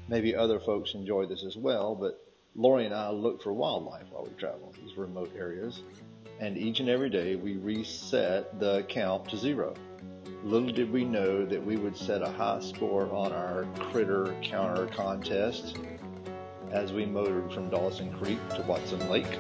Maybe other folks enjoy this as well, but Lori and I look for wildlife while we travel in these remote areas, and each and every day we reset the count to 0. Little did we know that we would set a high score on our critter counter contest as we motored from Dawson Creek to Watson Lake.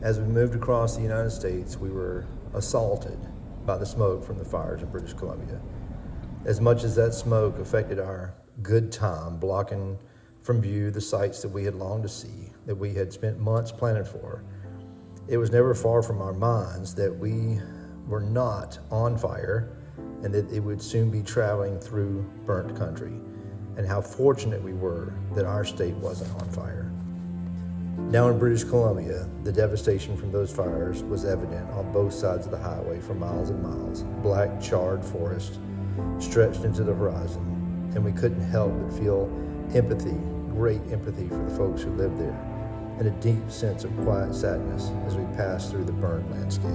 As we moved across the United States, we were assaulted by the smoke from the fires in British Columbia. As much as that smoke affected our good time, blocking from view the sights that we had longed to see, that we had spent months planning for, it was never far from our minds that we were not on fire and that it would soon be traveling through burnt country, and how fortunate we were that our state wasn't on fire. Now in British Columbia, the devastation from those fires was evident on both sides of the highway for miles and miles. Black, charred forest stretched into the horizon, and we couldn't help but feel empathy, great empathy for the folks who lived there, and a deep sense of quiet sadness as we passed through the burned landscape.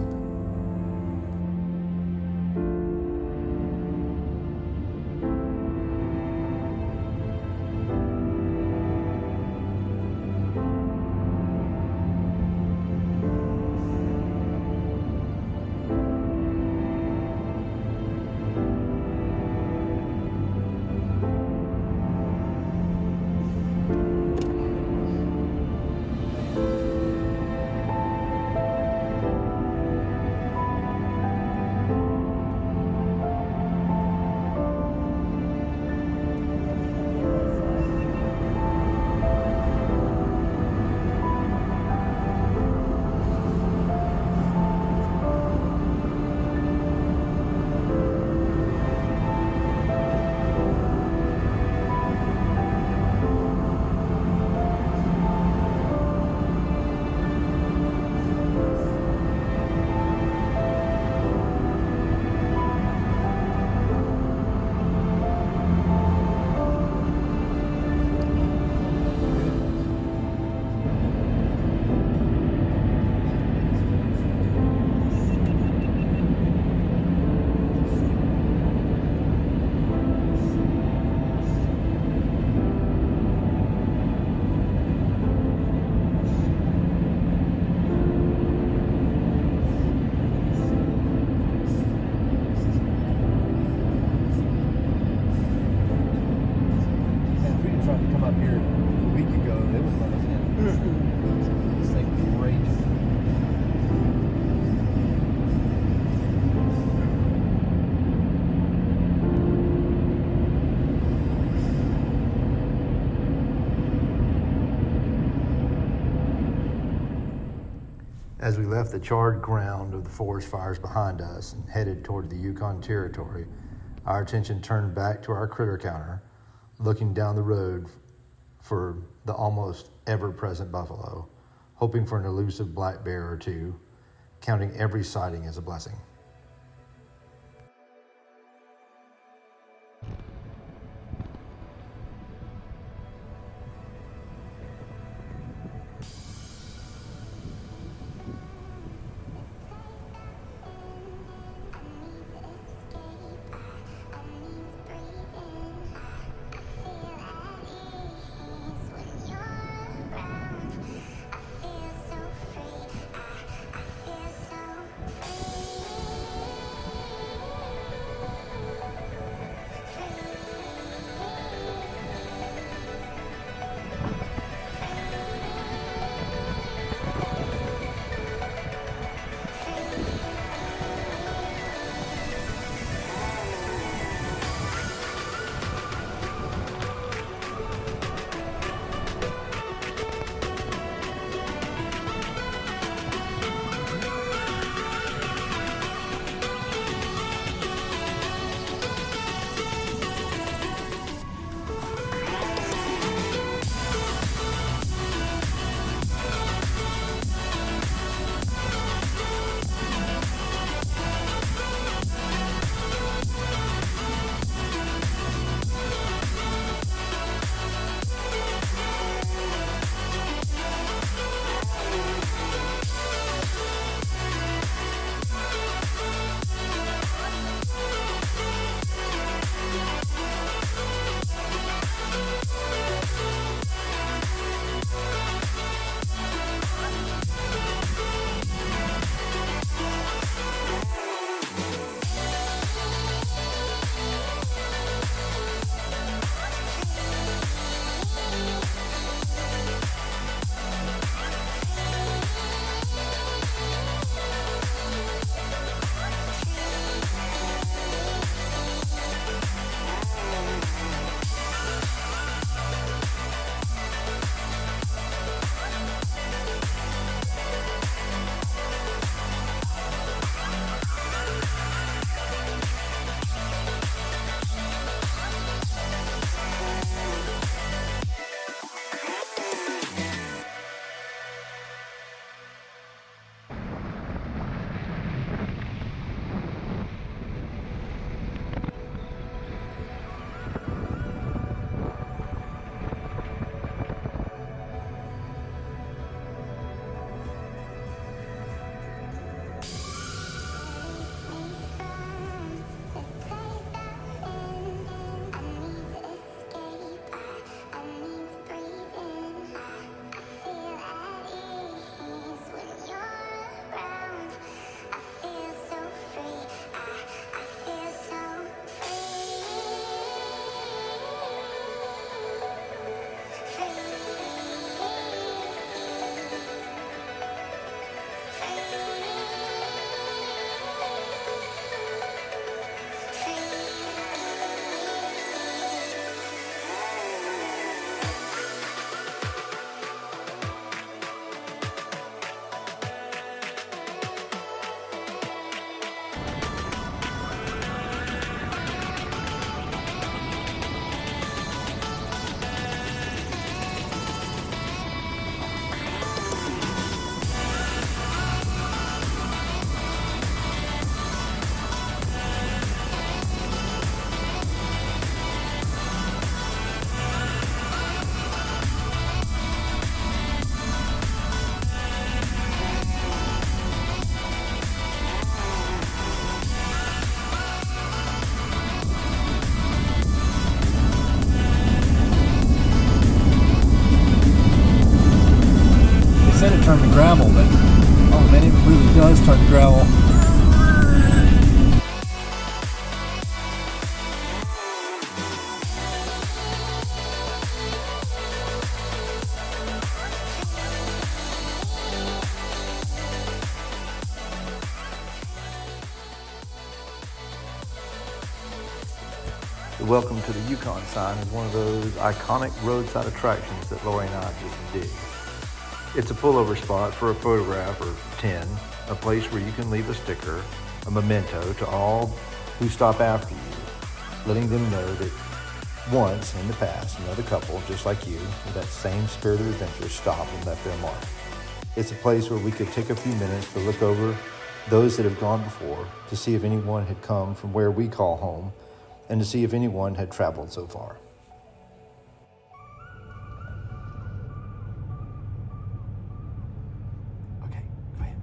tried to come up here a week ago, they wouldn't let us in. This thing was raging. As we left the charred ground of the forest fires behind us and headed toward the Yukon Territory, our attention turned back to our critter counter, looking down the road for the almost ever-present buffalo, hoping for an elusive black bear or two, counting every sighting as a blessing. said it turned to gravel, but oh man, it really does turn to gravel. The Welcome to the Yukon sign is one of those iconic roadside attractions that Lori and I just dig. It's a pullover spot for a photograph or 10, a place where you can leave a sticker, a memento to all who stop after you, letting them know that once in the past, another couple, just like you, with that same spirit of adventure, stopped and left their mark. It's a place where we could take a few minutes to look over those that have gone before, to see if anyone had come from where we call home, and to see if anyone had traveled so far. Okay, go ahead.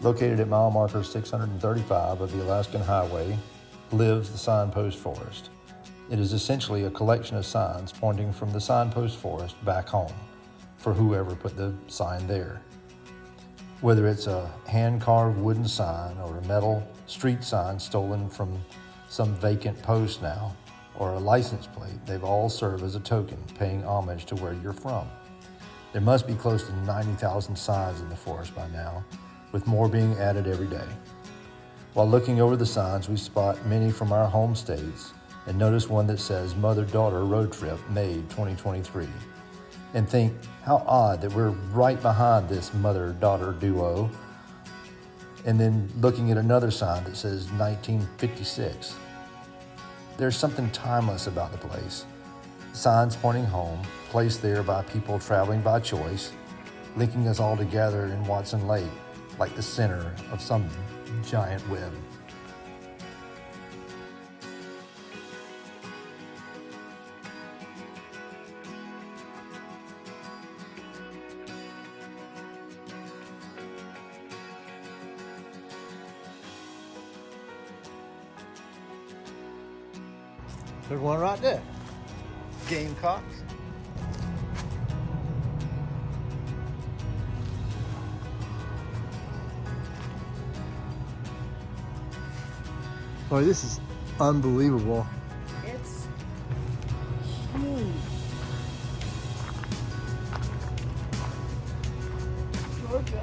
Located at mile marker 635 of the Alaskan Highway, lives the signpost forest. It is essentially a collection of signs pointing from the signpost forest back home for whoever put the sign there. Whether it's a hand-carved wooden sign or a metal street sign stolen from some vacant post now, or a license plate, they've all served as a token paying homage to where you're from. There must be close to 90,000 signs in the forest by now, with more being added every day. While looking over the signs, we spot many from our home states and notice one that says Mother-Daughter Road Trip Made 2023, and think how odd that we're right behind this mother-daughter duo, and then looking at another sign that says 1956. There's something timeless about the place. Signs pointing home, placed there by people traveling by choice, linking us all together in Watson Lake, like the center of some giant web. There's one right there. Gamecocks. Boy, this is unbelievable. It's huge. Georgia.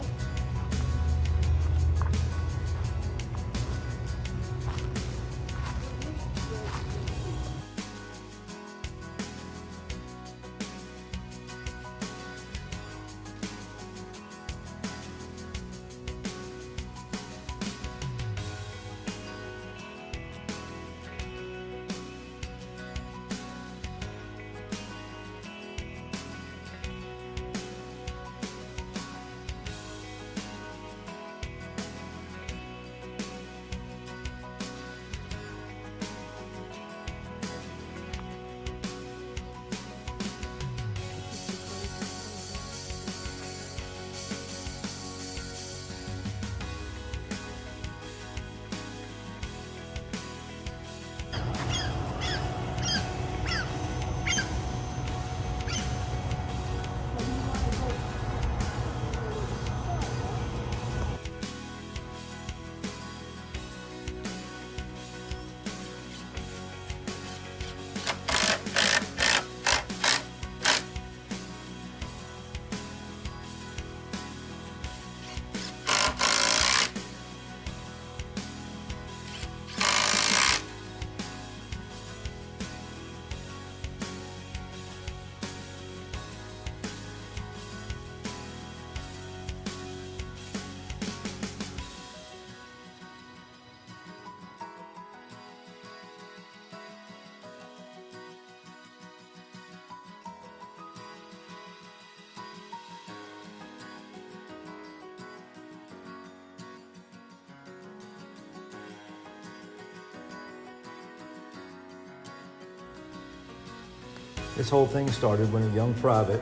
This whole thing started when a young private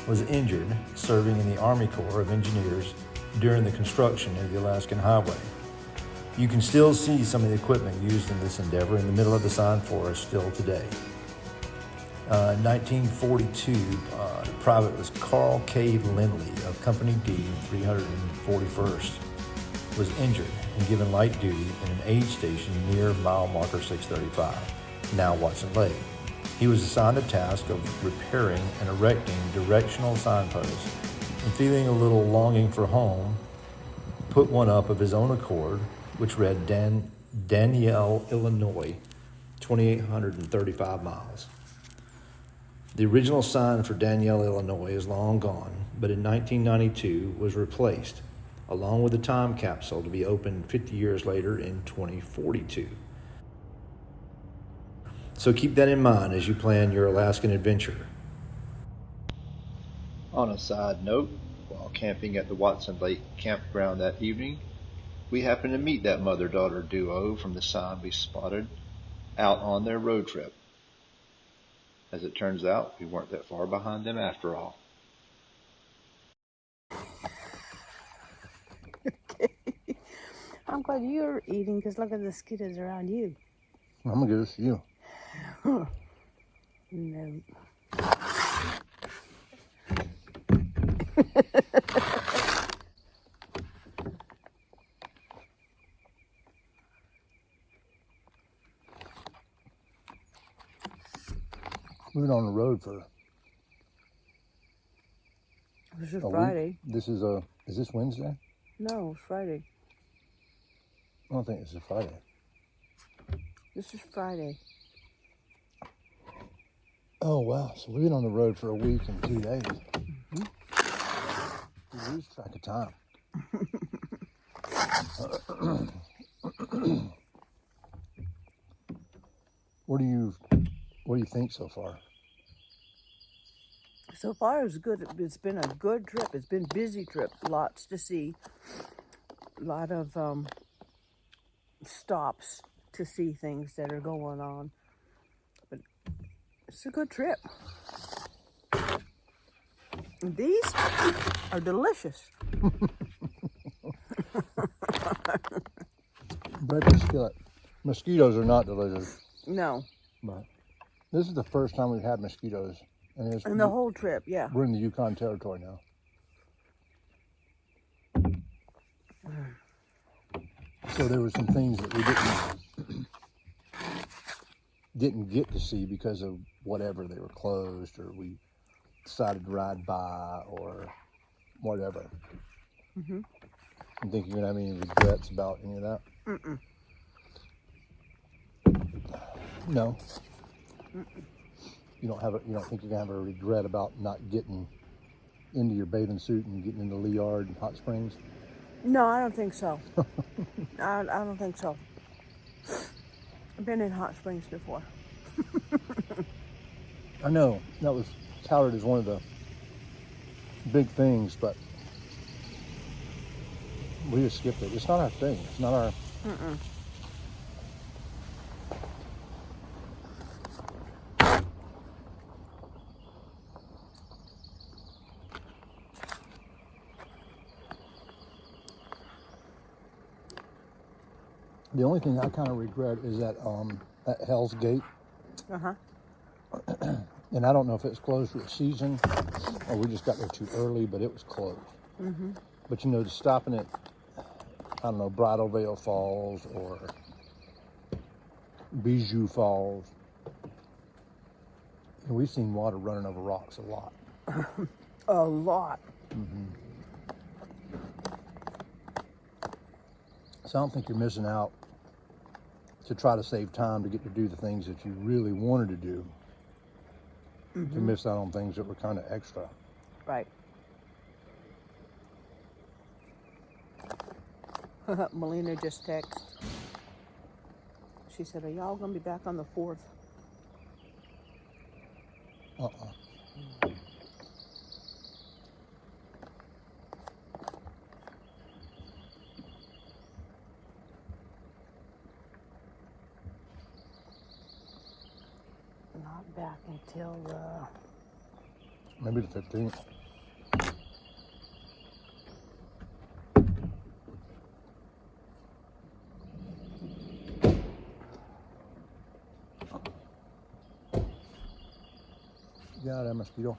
was injured serving in the Army Corps of Engineers during the construction of the Alaskan Highway. You can still see some of the equipment used in this endeavor in the middle of the pine forest still today. In 1942, the private was Carl K. Lindley of Company D, 341st, was injured and given light duty in an aid station near mile marker 635, now Watson Lake. He was assigned the task of repairing and erecting directional signposts, and feeling a little longing for home, put one up of his own accord, which read Danielle, Illinois, 2,835 miles. The original sign for Danielle, Illinois is long gone, but in 1992 was replaced, along with a time capsule to be opened 50 years later in 2042. So keep that in mind as you plan your Alaskan adventure. On a side note, while camping at the Watson Lake Campground that evening, we happened to meet that mother-daughter duo from the sign we spotted out on their road trip. As it turns out, we weren't that far behind them after all. I'm glad you're eating because look at the mosquitoes around you. I'm gonna give this to you. No. We've been on the road for This is a Friday. week. Is this Wednesday? No, it's Friday. I don't think this is Friday. This is Friday. Oh, wow. So we've been on the road for a week and 2 days. We lose track of time. What do you think so far? So far, it's good. It's been a good trip. It's been a busy trip. Lots to see. A lot of stops to see things that are going on. But it's a good trip. These are delicious. Breakfast skillet. Mosquitoes are not delicious, No, but this is the first time we've had mosquitoes. and the whole trip, yeah. We're in the Yukon Territory now. So there were some things that we didn't get to see because of whatever, they were closed, or we decided to ride by, or whatever. Mm-hmm. You think you're gonna have any regrets about any of that? Mm-mm. No. Mm-mm. You don't think you're gonna have a regret about not getting into your bathing suit and getting into Liard and Hot Springs? No, I don't think so. I don't think so. I've been in Hot Springs before. I know that was touted as one of the big things, but we just skipped it. It's not our thing. It's not our. Mm-mm. The only thing I kind of regret is that Hell's Gate, Uh-huh. and I don't know if it's closed for a season or we just got there too early, but it was closed. Mm-hmm. But you know, stopping at, I don't know, Bridal Veil Falls or Bijou Falls, and we've seen water running over rocks a lot. A lot. Mm-hmm. So I don't think you're missing out to try to save time to get to do the things that you really wanted to do, Mm-hmm. to miss out on things that were kind of extra. Right. Melina just texted. She said, are y'all going to be back on the 4th? not back until Maybe the 15th. Yeah, that mosquito.